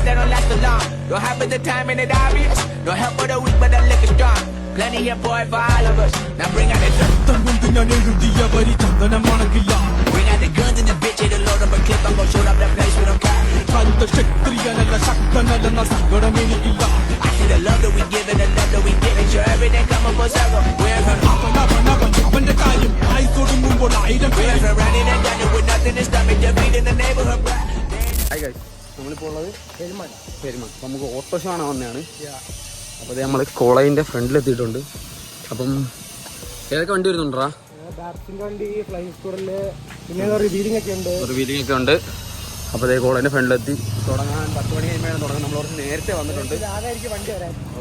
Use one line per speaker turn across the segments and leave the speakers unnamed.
friends that don't last long. Don't have the time and it obvious. No help for the weak, but the liquor strong. Plenty of boy for all of us. Now bring out the bring out the guns and the bitch, hit the load up a clip. I'm gon' shoot up that place with them cars. I see the love that we give and the love that we give. Make sure everything come up for circle. We're from running and done with nothing to stop me. Defeating the neighborhood.
Hi guys, നമ്മളിപ്പോൾ ഉള്ളത് പെരുമാൻ. അപ്പോൾ നമുക്ക് ഓട്ടോഷോ ആണ് വന്നതാണ്. അപ്പോൾ അത് നമ്മൾ കോളേജിൻ്റെ ഫ്രണ്ടിലെത്തിയിട്ടുണ്ട്. അപ്പം ഏതൊക്കെ വണ്ടി വരുന്നുണ്ടാ? റിവീലിംഗ് ഒക്കെ ഉണ്ട്. അപ്പോൾ അതേ കോളേജിൻ്റെ ഫ്രണ്ടിലെത്തി. തുടങ്ങാൻ 10 മണി കഴിയുമ്പോഴാണ് തുടങ്ങുന്നത്. നമ്മൾ കുറച്ച് നേരത്തെ വന്നിട്ടുണ്ട്.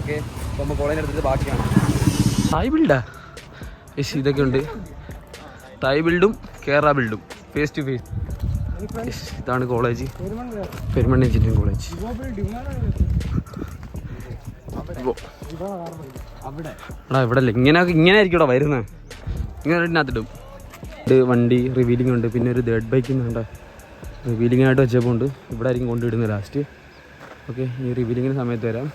ഓക്കെ, അപ്പോൾ നമ്മൾ കോളേജിൻ്റെ അടുത്തിട്ട് ബാക്കിയാണ്. തായ് ബിൽഡാ ഇതൊക്കെ ഉണ്ട്. തായ് ബിൽഡും കേരള ബിൽഡും ഫേസ് ടു ഫേസ്. ഇതാണ് കോളേജ്, പെരുമൺ എഞ്ചിനീയറിംഗ് കോളേജ്. എടാ ഇവിടെ അല്ലേ ഇങ്ങനെ ആയിരിക്കും ഇവിടെ വരുന്നത്. ഇങ്ങനെ ഇതിനകത്തിടും. ഇത് വണ്ടി റിവീലിംഗ് ഉണ്ട്. പിന്നെ ഒരു ഡേർട്ട് ബൈക്കിൽ ഉണ്ട്. റിവീലിങ്ങിനായിട്ട് വെച്ചപ്പോൾ ഉണ്ട്. ഇവിടെ ആയിരിക്കും കൊണ്ടിടുന്നത് ലാസ്റ്റ്. ഓക്കെ, ഈ റിവീലിങ്ങിന് സമയത്ത് വരാം.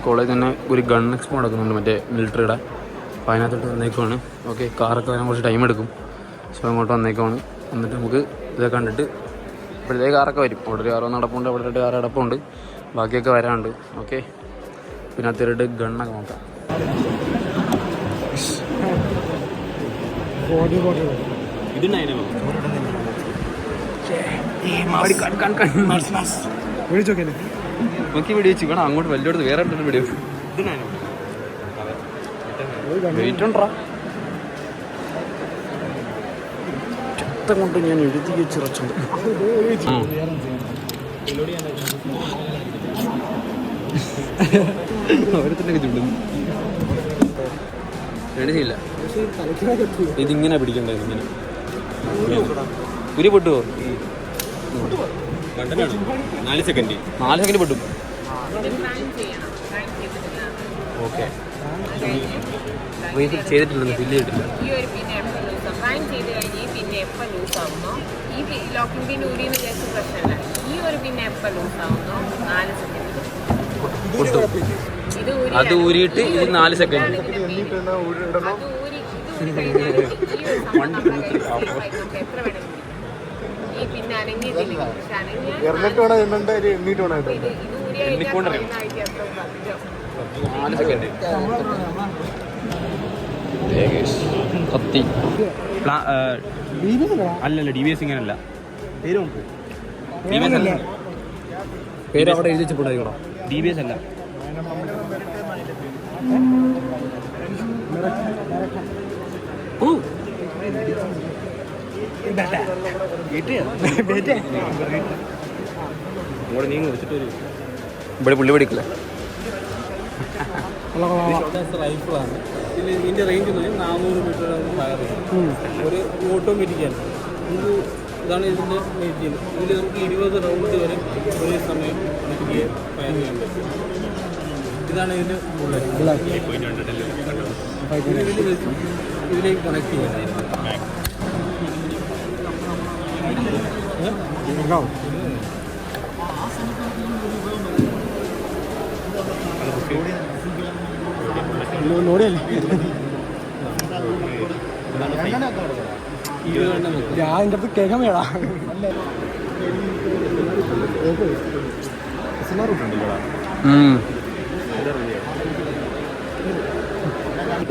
കോളേജ് തന്നെ ഒരു ഗൺ എക്സ്പോ നടക്കുന്നുണ്ട്, മറ്റേ മിലിറ്ററിയുടെ. അപ്പോൾ അതിനകത്തോട്ട് വന്നേക്കുവാണ്. ഓക്കെ, കാറൊക്കെ വരാൻ കുറച്ച് ടൈം എടുക്കും. സോ അങ്ങോട്ട് വന്നേക്കുവാണ്. എന്നിട്ട് നമുക്ക് ഇതൊക്കെ കണ്ടിട്ട് ഇപ്പോഴത്തേക്ക് കാറൊക്കെ വരും. അവിടെ ഒരു കാറോ നടപ്പുണ്ട്, അവിടെ ഒരു കാറ് അടപ്പുണ്ട്, ബാക്കിയൊക്കെ വരാനുണ്ട്. ഓക്കെ, പിന്നെ അത്തിരിട്ട് ഗണ്ണൊക്കെ നോക്കാം. നോക്കി വീഡിയോ വെച്ചു വേണം. അങ്ങോട്ട് വലിയോടത്ത് വേറെ വീഡിയോ വെയിറ്റ് ഉണ്ടോ കൊണ്ട് ഞാൻ എഴുതി വെച്ചിറച്ചുണ്ട്. ഓരോരുത്തരൊക്കെ ചുണ്ടും എഴുതിയില്ല. ഇതിങ്ങനെ പിടിക്കണ്ടേ? ഇങ്ങനെ ഉരി പൊട്ടുവോ? 4 സെക്കൻഡ് പൊട്ടും. ഓക്കെ, ചെയ്തിട്ടില്ല, ഫില്ല് ചെയ്തിട്ടില്ല.
പ്രൈം ചെയ്ത് കഴിഞ്ഞ് പിന്നെ എപ്പോൾ ലൂസ് ആവുന്നോ ഈ ലോക്കിംഗ് പിൻ ഊരിയെന്ന് വിചാരിച്ച പ്രശ്നമല്ല. ഈ ഒരു പിന്നെ എപ്പോൾ ലൂസ് ആവുന്നോ 4 സെക്കൻഡ്
അത് ഊരിയിട്ട് ഇത് 4 സെക്കൻഡ്.
അത് ഊരി എത്ര വേണം ഈ പിന്നെ അനങ്ങിയിട്ടില്ല. പക്ഷെ അനങ്ങിയ
4 സെക്കൻഡ് കത്തി. അല്ലല്ല, DBS ഇങ്ങനല്ല. പേര് അവിടെ എഴുതി വെച്ചിട്ടുണ്ടായിക്കോളാം. DBS അല്ല. ഇവിടെ നീങ്ങി വെച്ചിട്ട് ഇവിടെ പുള്ളി പിടിക്കില്ല.
റൈഫിളാണ്. പിന്നെ ഇതിൻ്റെ റേഞ്ച് എന്ന് പറഞ്ഞാൽ 400 മീറ്റർ ഫയർ ചെയ്യും. ഒരു ഓട്ടോമാറ്റിക്കാണ്. ഇതാണ് ഇതിൻ്റെ റേഞ്ച്. ഇതിൽ നമുക്ക് 20 റൗണ്ട് വരെ ഒരേ സമയം നമുക്ക് ഫയർ ചെയ്യാൻ പറ്റും. ഇതാണ് ഇതിൻ്റെ ഇതിലേക്ക് കണക്ട് ചെയ്യാൻ.
ನೋಡಿಯಲ್ಲಿ ഞാൻ കേൾക്കാൻ വേടാ.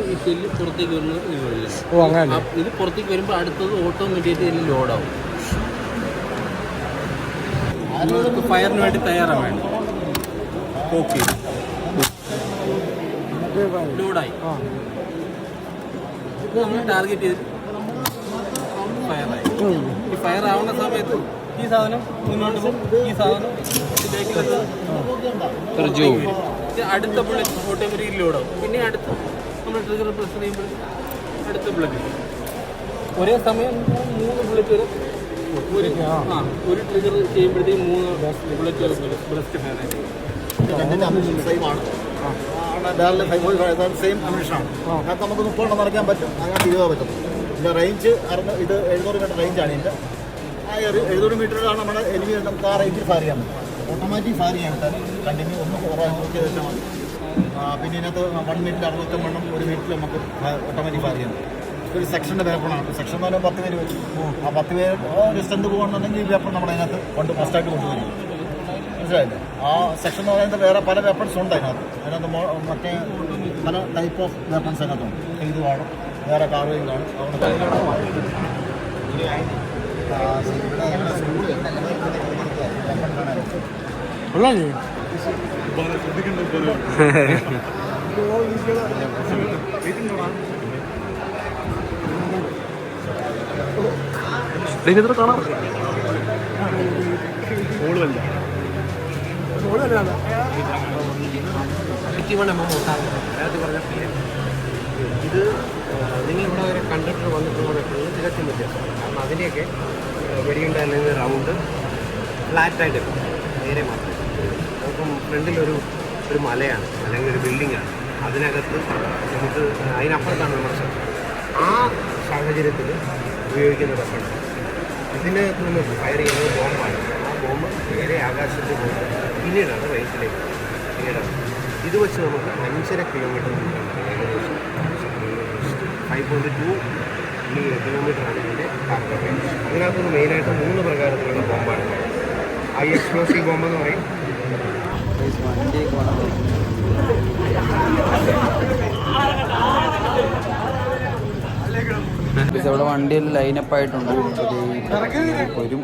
ഈ സെല്ല് പുറത്തേക്ക് വരുന്നത് ഇതുവഴിയില്ല.
ഓ അങ്ങനെ.
ഇത് പുറത്തേക്ക് വരുമ്പോൾ അടുത്തത് ഓട്ടോമാറ്റിക്കായിട്ട് ഇതിൽ ലോഡാവും. നമുക്ക് ഫയറിന് വേണ്ടി തയ്യാറാണ്. ഓക്കെ, ലോഡായി. ഇത് നമ്മൾ ടാർഗറ്റ് ചെയ്ത് ഫയറായി. ഈ ഫയർ ആവുന്ന സമയത്ത് ഈ സാധനം മുന്നോട്ട് പോകും. ഈ സാധനം അടുത്ത ബുള്ളറ്റ് ഓട്ടോമാറ്റിക് ലോഡാവും. പിന്നെ അടുത്ത നമ്മൾ ട്രിഗർ പ്രസ് ചെയ്യുമ്പോൾ അടുത്ത ബുള്ളറ്റ് ഒരേ സമയം 3 ബുള്ളറ്റ് വരെ ഒരു ട്രിഗർ ചെയ്യുമ്പോഴത്തേക്കും 3 ബുള്ളറ്റ് വരെ ബ്രസ്റ്റ് ഫയറായി.
സെയിം അമിഷനാണ്. അതിനകത്ത് നമുക്ക് 30 നിറയ്ക്കാൻ പറ്റും, അതിനകത്ത് 20 പറ്റും. ഇതിൻ്റെ റേഞ്ച് ഇത് 700 മീറ്റർ റേഞ്ചാണ്. ഇതിൻ്റെ ആ 700 മീറ്ററിലാണ് നമ്മുടെ എനിമി നമുക്ക് ആ റേഞ്ചിൽ ഫയർ ചെയ്യാൻ പറ്റും. ഓട്ടോമാറ്റിക് ഫയർ ചെയ്യാൻ കണ്ടിന്യൂ ഒന്ന് നോക്കി വെച്ചാൽ മതി. പിന്നെ ഇതിനകത്ത് 1 മിനിറ്റ് 69 എണ്ണം 1 മിനിറ്റിൽ നമുക്ക് ഓട്ടോമാറ്റിക് ഫയർ ചെയ്യാം. ഒരു സെക്ഷൻ്റെ പേപ്പറാണ്. സെക്ഷൻ എന്ന് പറയുമ്പോൾ 10 പേര് വരും. ആ 10 പേര് ഒരു സ്ട്രെന്ത് പോകുകയാണെന്നുണ്ടെങ്കിൽ ഈ പേപ്പർ നമ്മുടെ അതിനകത്ത് ഫസ്റ്റായിട്ട് കൊണ്ടുവരും. മനസ്സിലായില്ലേ? ആ സെക്ഷൻ എന്ന് പറയുന്നത് വേറെ പല വെപ്പൺസ് ഉണ്ട് അതിനകത്ത് മറ്റേ പല ടൈപ്പ് ഓഫ് വെപ്പൺസ് അതിനകത്തുണ്ട്. ഇത് കാണും, വേറെ കാറുകയും കാണും.
കാണാം.
ഇത് നിങ്ങളിവിടെ വരെ കണ്ടിട്ട് വന്നിട്ടുള്ള തികച്ചും വ്യത്യാസം. കാരണം അതിൻ്റെയൊക്കെ വെടിയുണ്ട അല്ലെങ്കിൽ റൗണ്ട് ഫ്ലാറ്റായിട്ട് നേരെ മാത്രമേ. നമുക്കും ഫ്രണ്ടിലൊരു മലയാണ് അല്ലെങ്കിൽ ഒരു ബിൽഡിങ്ങാണ്, അതിനകത്ത് നമുക്ക് അതിനപ്പുറത്താണ് നമ്മുടെ ശബ്ദം. ആ സാഹചര്യത്തിൽ ഉപയോഗിക്കുന്ന വെപ്പൺ ഇതിനകത്ത് നിന്ന് ഫയർ ചെയ്യുന്നത് ബോംബാണ്. ആ ബോംബ് നേരെ ആകാശത്ത് പോയിട്ട് പിന്നീടാണ് റേഞ്ചിലേക്ക് പിന്നീടാണ്. ഇത് വെച്ച് നമുക്ക് 5.5 കിലോമീറ്റർ ഏകദേശം 5.2 കിലോമീറ്ററാണ് ഇതിൻ്റെ ടാർഗറ്റ് റേഞ്ച്. അതിനകത്തുനിന്ന് മെയിനായിട്ട് 3 പ്രകാരത്തിലുള്ള ബോംബാണ്. ഹൈ എക്സ്പ്ലോസീവ് ബോംബ് എന്ന് പറയും.
ഇവിടെ വണ്ടിയിൽ ലൈനപ്പ് ആയിട്ടുണ്ട്. വരും.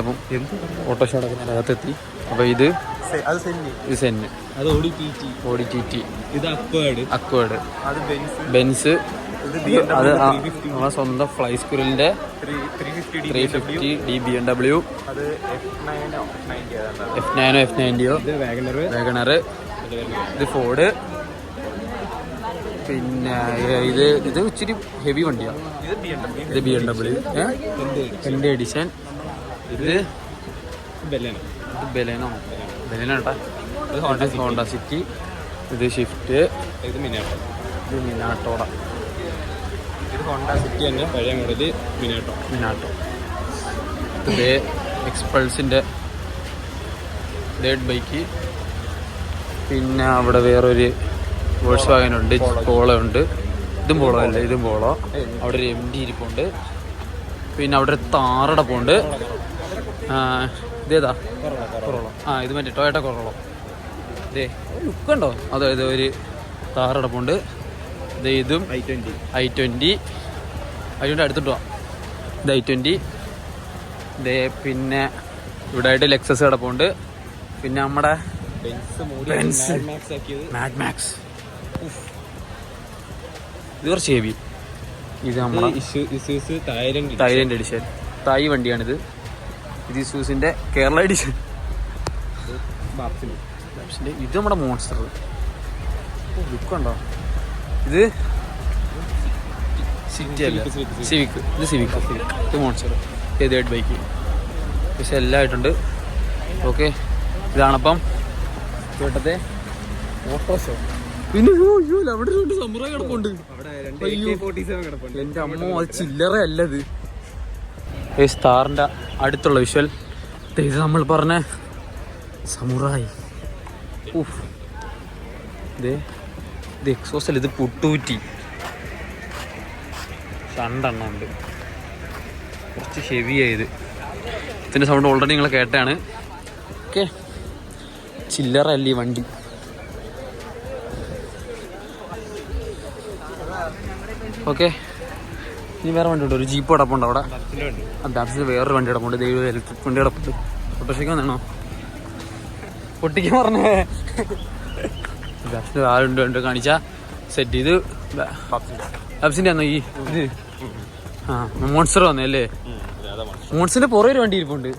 അപ്പം ഓട്ടോഷോടൊക്കെ ഞാൻ അകത്തെത്തി. അപ്പോൾ ഇത് സെന്ന്,
അത് ഓടി ടി ടി, ഇത്
അക്വേഡ്, ബെൻസ്, അത് നമ്മളെ സ്വന്തം ഫ്ലൈ സ്കൂളിൻ്റെ 350 BMW, F9 F90, വാഗണർ, ഇത് ഫോർഡ്. പിന്നെ ഇത് ഇച്ചിരി ഹെവി വണ്ടിയാണ്. ഇത് BMW 10 എഡിഷൻ. ഇത് ബെലേനോ കേട്ടാ. Honda city. ഇത് ഷിഫ്റ്റ്.
ഇത് മിനാട്ടോ.
ഇത് മിനാട്ടോട.
ഇത് ഹോണ്ട സിറ്റി തന്നെ പഴയ മോഡല് മിനാട്ടോ.
ഇത് എക്സ്പൾസിൻ്റെ ഡേഡ് ബൈക്ക്. പിന്നെ അവിടെ വേറൊരു വോൾസ് വാഗനുണ്ട്, പോളോ ഉണ്ട്. ഇതും പോളോ അല്ലേ, ഇതും പോളോ. അവിടെ ഒരു MD ഇരിപ്പുണ്ട്. പിന്നെ അവിടെ ഒരു താറടപ്പുണ്ട്. ഇതേതാ കൊറോളോ. ഇത് മറ്റേ ടൊയോട്ട കൊറോളോ. ഇതേ ലുക്കുണ്ടോ? അതായത് ഒരു താറടപ്പുണ്ട്. ഇതും i20 അടുത്തിട്ട് പോവാം. ഇത് i20. ഇതേ പിന്നെ ഇവിടെ ആയിട്ട് ലെക്സസ് കിടപ്പുണ്ട്. പിന്നെ നമ്മുടെ മാഡ് മാക്സ്. ഇത് കുറച്ച് ഹെവി. ഇത് നമ്മുടെ തായ്ലൻഡ് എഡിഷൻ, തായ് വണ്ടിയാണിത്. ഇത് ഇസൂസിൻ്റെ കേരള എഡിഷൻ. ഇത് നമ്മുടെ മോൺസ്റ്റർ. ലുക്കുണ്ടോ? ഇത് സിറ്റി അല്ല, സിവിക്. ഇത് മോൺസ്റ്റർ. ഇത് ഡേഡ് ബൈക്ക്. പക്ഷെ എല്ലാം ആയിട്ടുണ്ട്. ഓക്കെ, ഇതാണപ്പം കേട്ടത്തെ ഓട്ടോഷോ. പിന്നെ അവിടെ രണ്ട് സമുറായി കിടപ്പുണ്ട്. എൻ്റെ അമ്മ, അത് ചില്ലറ അല്ലത്. ഈ സ്റ്റാറിൻ്റെ അടുത്തുള്ള വിഷ്വൽ. ഇത് നമ്മൾ പറഞ്ഞ സമുറായി. ഇത് എക്സോസ് അല്ല, ഇത് പുട്ടൂറ്റി. രണ്ടെണ്ണം ഉണ്ട്. കുറച്ച് ഹെവിയായത്. ഇതിൻ്റെ സൗണ്ട് ഓൾറെഡി നിങ്ങൾ കേട്ടാണ്. ഓക്കെ, ചില്ലറ അല്ല ഈ വണ്ടി. ഓക്കെ, ഇനി വേറെ വണ്ടി ഉണ്ട്. ഒരു ജീപ്പ് കിടപ്പുണ്ട് അവിടെ. ബാപ്സിൽ വേറൊരു വണ്ടി കിടപ്പുണ്ട്. ഇലക്ട്രിക് വണ്ടി കിടപ്പുണ്ട്. ഓട്ടോഷയ്ക്ക് വന്നാണോ പൊട്ടിക്കാൻ പറഞ്ഞേ? ബാപ്സിൽ ആരുണ്ട് ഉണ്ട് കാണിച്ച സെറ്റ്. ഇത് ബാപ്സിൻ്റെ ആണോ ഈ ഇത്? മോൺസ്റ്റർ വന്നല്ലേ? മോൺസ്റ്ററിന്റെ പുറകെ ഒരു വണ്ടി ഇരിപ്പുണ്ട്.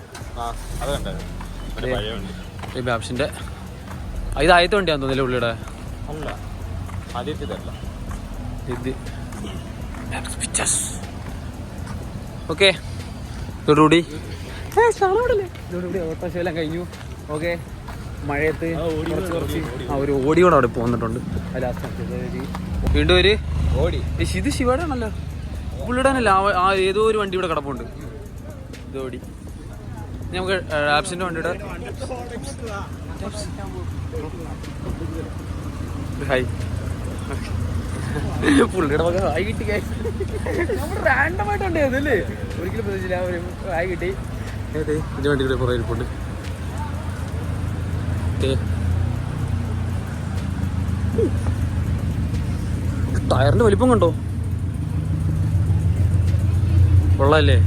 ബാപ്സിന്റെ ഇത് ആദ്യത്തെ വണ്ടിയാന്ന് തോന്നില്ലേ പുള്ളിയുടെ? ഇത് ഓക്കെ, ഇതോടുകൂടി ഓട്ടോഷോ എല്ലാം കഴിഞ്ഞു. ഓക്കെ, മഴയത്ത് ഒരു ഓടി കൂടെ അവിടെ പോന്നിട്ടുണ്ട്. വീണ്ടും ഒരു ഓടി. ഇത് ശിവയുടെ ആണല്ലോ, പുള്ളിയുടെ ആണല്ലോ. ഏതോ ഒരു വണ്ടി ഇവിടെ കിടപ്പുണ്ട്. ഇത് ഓടി. നമുക്ക് ആപ്സിന്റെ വണ്ടിയുടെ ഹായ്. പുള്ളിയുടെ മകൻ ഹായ് കിട്ടി. റാൻഡമായിട്ടുണ്ട് അതല്ലേ, ഒരിക്കലും പ്രതീക്ഷിച്ചില്ല. ഒരു ഹായ് കിട്ടി. ഇതിന്റെ വണ്ടി കൂടെ കുറേ ഇരിപ്പുണ്ട്. ടയറിന്റെ വലിപ്പം കണ്ടോ? കൊള്ളാല്ലേ?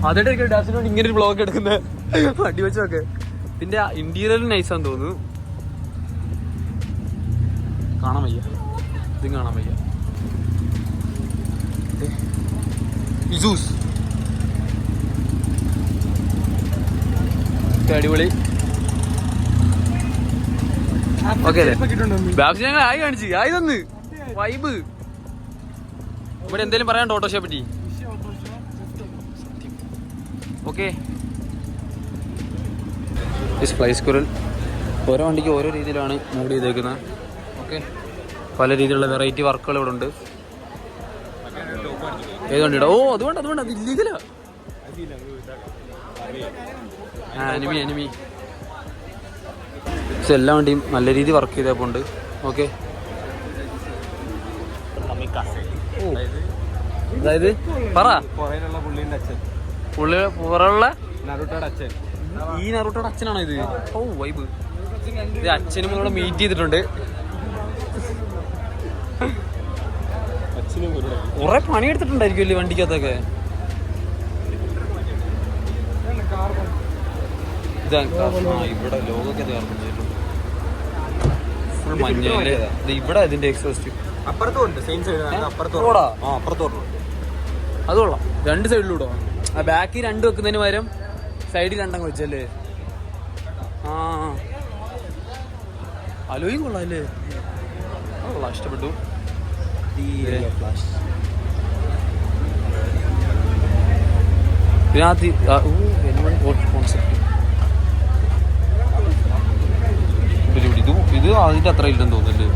അതായിട്ട് ഡാൻസിന് വേണ്ടി ഇങ്ങനെ ഒരു ബ്ലോഗ് എടുക്കുന്നത് അടി വെച്ചൊക്കെ. ഇതിന്റെ ഇന്റീരിയർ നൈസാന്ന് തോന്നുന്നു. കാണാൻ വയ്യ, ഇതും കാണാൻ വയ്യ. ഇസൂസ് അടിപൊളി. ഓക്കെ അല്ലേ? ബാബ്സി ഞങ്ങൾ ആയി കാണിച്ചു, ആയി തന്ന് വൈബ്. ഇവിടെ എന്തേലും പറയാൻ ഓട്ടോഷയെ പറ്റി? ഓക്കെ. ഫ്ലൈ സ്ക്വിറൽ ഓരോ വണ്ടിക്ക് ഓരോ രീതിയിലാണ് മൂഡ് ചെയ്തേക്കുന്നത്. ഓക്കെ, പല രീതിയിലുള്ള വെറൈറ്റി വർക്കുകൾ ഇവിടെ ഉണ്ട്. ഏത് വണ്ടിയുടെ? ഓ അതുകൊണ്ട് അത് ഇല്ലീഗലാ. എനിമി എല്ലാ വണ്ടിയും നല്ല രീതിയിൽ വർക്ക് ചെയ്തപ്പോൾ ഉണ്ട്. ഓക്കെ, അതായത് പറ പുറയുള്ള ഈ നറൂട്ടോയുടെ അച്ഛനാണോ ഇത്? ഓ വൈബ്. ഇത് അച്ഛനും കൂടെ മീറ്റ് ചെയ്തിട്ടുണ്ട്. കുറെ പണിയെടുത്തിട്ടുണ്ടായിരിക്കും വണ്ടിക്കകത്തൊക്കെ. ഇവിടെ ലോകൊക്കെ ഫുൾ മഞ്ഞല്ലേ. ഇവിടെ ഇതിന്റെ എക്സോസ്റ്റ് അത് കൊള്ളാം. രണ്ട് സൈഡിലൂടെ ആ ബാക്കിൽ രണ്ട് വെക്കുന്നതിന് പകരം സൈഡിൽ രണ്ടങ്ങ് വെച്ചല്ലേ. ആ അലോയും കൊള്ളാം അല്ലേ? കൊള്ളാം, ഇഷ്ടപ്പെട്ടു. ഇതിനകത്ത് കോൺസെപ്റ്റ് ഇത് അതിന്റെ അത്ര ഇല്ലെന്ന് തോന്നുന്നല്ലേ.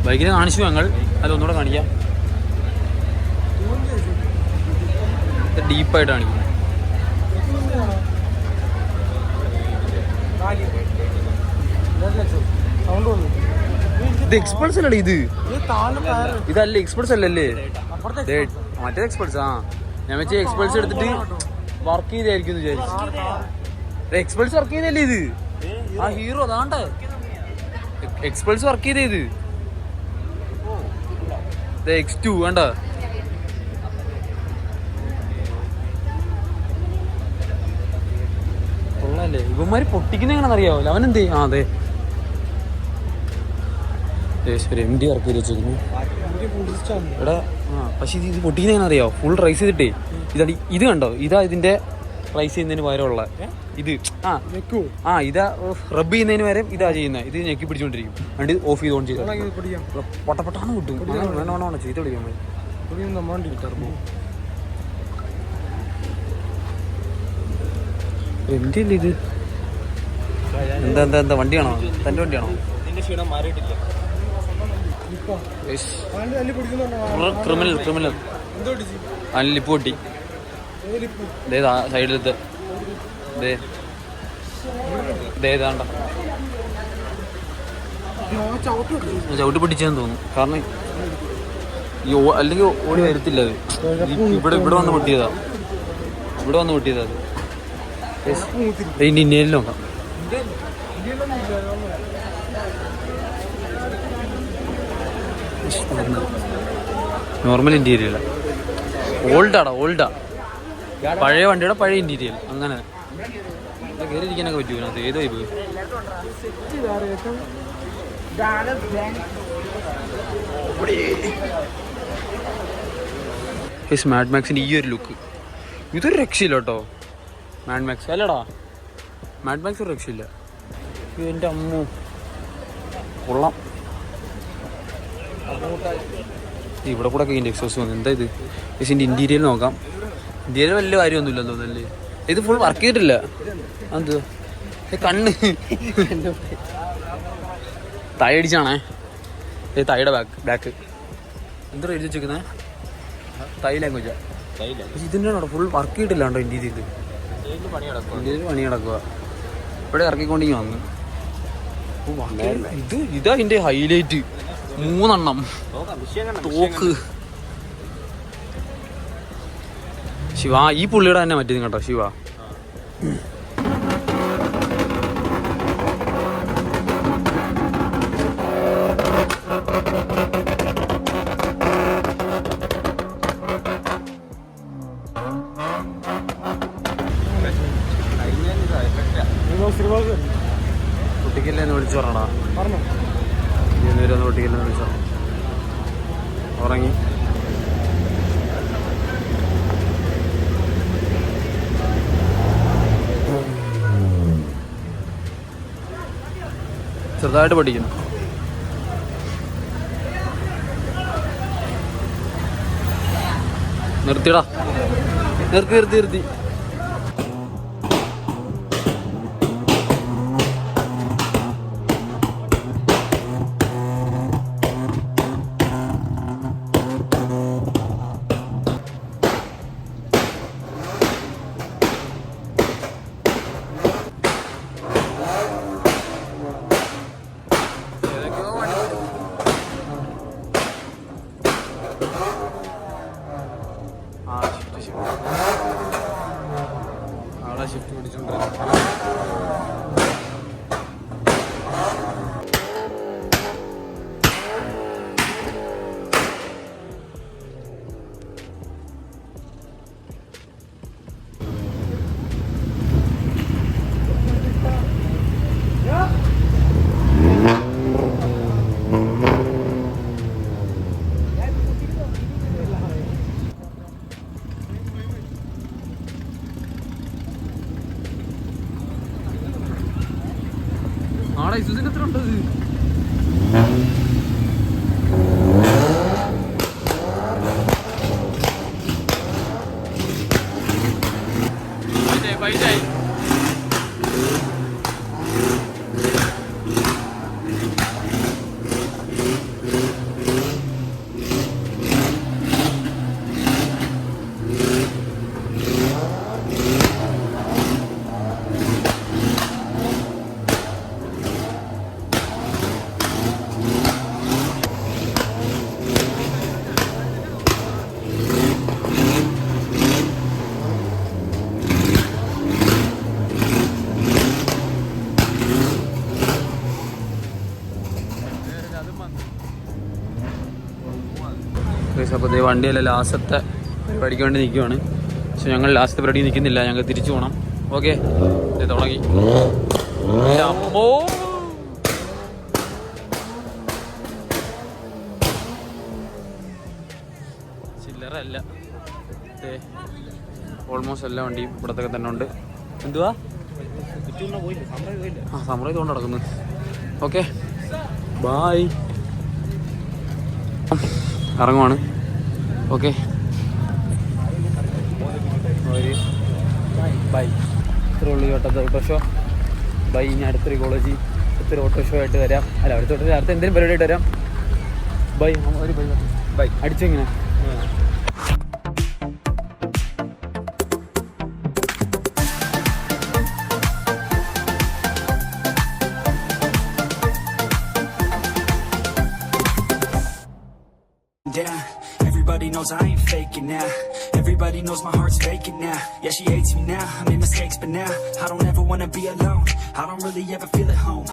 ബൈക്കിനെ കാണിച്ചു ഞങ്ങൾ, അതൊന്നുകൂടെ കാണിക്കാം. ഡീപ്പായിട്ട് കാണിക്കും. ഇത് എക്സ്പൾസ് അല്ലേ? ഇതല്ല എക്സ്പൾസ് അല്ലല്ലേ? മറ്റേ എക്സ്പൾസ്. ആ ഞാൻ വെച്ച എക്സ്പൾസ് എടുത്തിട്ട് വർക്ക് ചെയ്തായിരിക്കും വിചാരിച്ചു. എക്സ്പൾസ് വർക്ക് ചെയ്തല്ലേ ഇത്? ആ ഹീറോ അതാണ്ട് എക്സ്പൾസ് വർക്ക് ചെയ്തത്. X2 വേണ്ട. കൊള്ളാല്ലേ? ഇവന്മാര് പൊട്ടിക്കുന്ന എങ്ങനെയാണെന്നറിയാവല്ലോ. അവനെന്തേ? ആ അതെ MD വർക്ക് ചെയ്ത് വെച്ചിരുന്നു ഇവിടെ. ആ പക്ഷെ ഇത് പൊട്ടിക്കുന്ന എങ്ങനെ അറിയാവോ? ഫുൾ റൈസ് ചെയ്തിട്ടേ ഇതാണ്. ഇത് കണ്ടോ? ഇതാ ഇതിന്റെ റൈസ് ചെയ്യുന്നതിന് പകരമുള്ള ഇത്. ഇതാ റബ്ബ് ചെയ്യുന്നതിന് പകരം ഇതാ ചെയ്യുന്നത്. ഇത് ഞെക്കി പിടിച്ചോണ്ടിരിക്കും. വണ്ടി ഓഫ് ചെയ്ത് ഓൺ ചെയ്ത് പൊട്ടപ്പൊട്ടാന്ന് കിട്ടും. വേണം ചെയ്ത് വിളിക്കാൻ എന്റെ അല്ലേ ഇത്? എന്താ വണ്ടിയാണോ? തന്റെ വണ്ടിയാണോ? ക്രിമിനൽ അതിന് ലിപ്പ് പൊട്ടി. സൈഡിലത്തെ ഏതാണ്ട ചവിട്ടി പിടിച്ചെന്ന് തോന്നുന്നു. കാരണം അല്ലെങ്കിൽ ഓടി വരത്തില്ല അത്. ഇവിടെ വന്ന് പൊട്ടിയതാ. അത് ഇതിന്റെ ഇന്ത്യയിൽ നോക്കാം. നോർമൽ ഇന്റീരിയർ ഓൾഡാ പഴയ വണ്ടിയുടെ പഴയ ഇന്റീരിയർ. അങ്ങനെ കയറിയിരിക്കാനൊക്കെ പറ്റുമോ അതിനകത്ത്? ഏത് വൈബ്? മാഡ് മാക്സിന്റെ ഈ ഒരു ലുക്ക് ഇതൊരു രക്ഷയില്ല കേട്ടോ. മാഡ് മാക്സ് അല്ലടാ, മാഡ് മാക്സ് ഒരു രക്ഷയില്ല. എൻ്റെ അമ്മ കൊള്ളാം. ഇവിടെ കൂടെ ഒക്കെ ഇതിൻ്റെ എക്സോസ് വന്നു. എന്താ ഇത്? ഇതിൻ്റെ ഇന്റീരിയൽ നോക്കാം. ഇന്റീരിയൽ വലിയ കാര്യമൊന്നുമില്ലെന്ന് തോന്നല്ലേ. ഇത് ഫുൾ വർക്ക് ചെയ്തിട്ടില്ല. അത് കണ്ണ് താഴെ അടിച്ചാണേ. തായുടെ ബാക്ക് എന്താ എഴുതി വെച്ചേക്കുന്നത്? തൈ ലാംഗ്വേജാ. പക്ഷെ ഇതിൻ്റെ ആണോ ഫുൾ വർക്ക് ചെയ്തിട്ടില്ല കേട്ടോ. ഇന്റീരിയൽ പണി നടക്കുക. ഇവിടെ ഇറക്കിക്കൊണ്ടിങ്ങി വന്നു. ഇതാ ഇതിന്റെ ഹൈലൈറ്റ്. 3 എണ്ണം തോക്ക്. ശിവ ഈ പുള്ളിയുടെ തന്നെ മറ്റേതും കേട്ടോ. ശിവ വിളിച്ചു പറഞ്ഞടാ.
പറഞ്ഞോ?
നേരം ഒട്ടിക്കലെന്ന് വിളിച്ചു പറഞ്ഞു. ഉറങ്ങി. ചെറുതായിട്ട് പഠിക്കുന്നു. നിർത്തിടാ, നിർത്തി. അവിടെ ഷിഫ്റ്റ് പിടിച്ചോണ്ടിരിക്കും. ആടെ ഇസുസിന് എത്ര ഉണ്ടത്? പൈസായി. അപ്പോൾ ഇതേ വണ്ടിയല്ല ലാസ്റ്റത്തെ പരിപാടിക്ക് വേണ്ടി നിൽക്കുവാണ്. പക്ഷെ ഞങ്ങൾ ലാസ്റ്റത്തെ പരിപാടി നിൽക്കുന്നില്ല, ഞങ്ങൾ തിരിച്ചു പോകണം. ഓക്കെ, തുടങ്ങി. അമ്മോ, ചില്ലറല്ല. ഓൾമോസ്റ്റ് എല്ലാ വണ്ടിയും ഇവിടത്തൊക്കെ തന്നെ ഉണ്ട്. എന്തുവാ സമരം ഇതുകൊണ്ട് നടക്കുന്നു. Okay, bye. ഇറങ്ങുവാണ്. Okay, bye. ഇത്ര ഉള്ളു കേട്ടത് ഓട്ടോ ഷോ. ബൈ. ഇനി അടുത്തൊരു കോളേജ് അടുത്തൊരു ഓട്ടോ ഷോ ആയിട്ട് വരാം. അല്ല, അടുത്ത എന്തെങ്കിലും പരിപാടിയായിട്ട് വരാം. ബൈ. ഒരു ബൈ ബൈ അടിച്ചെങ്ങനെ.
Everybody knows I ain't faking now. Everybody knows my heart's faking now. Yeah, she hates me now. I made mistakes, but now I don't ever wanna be alone. I don't really ever feel at home.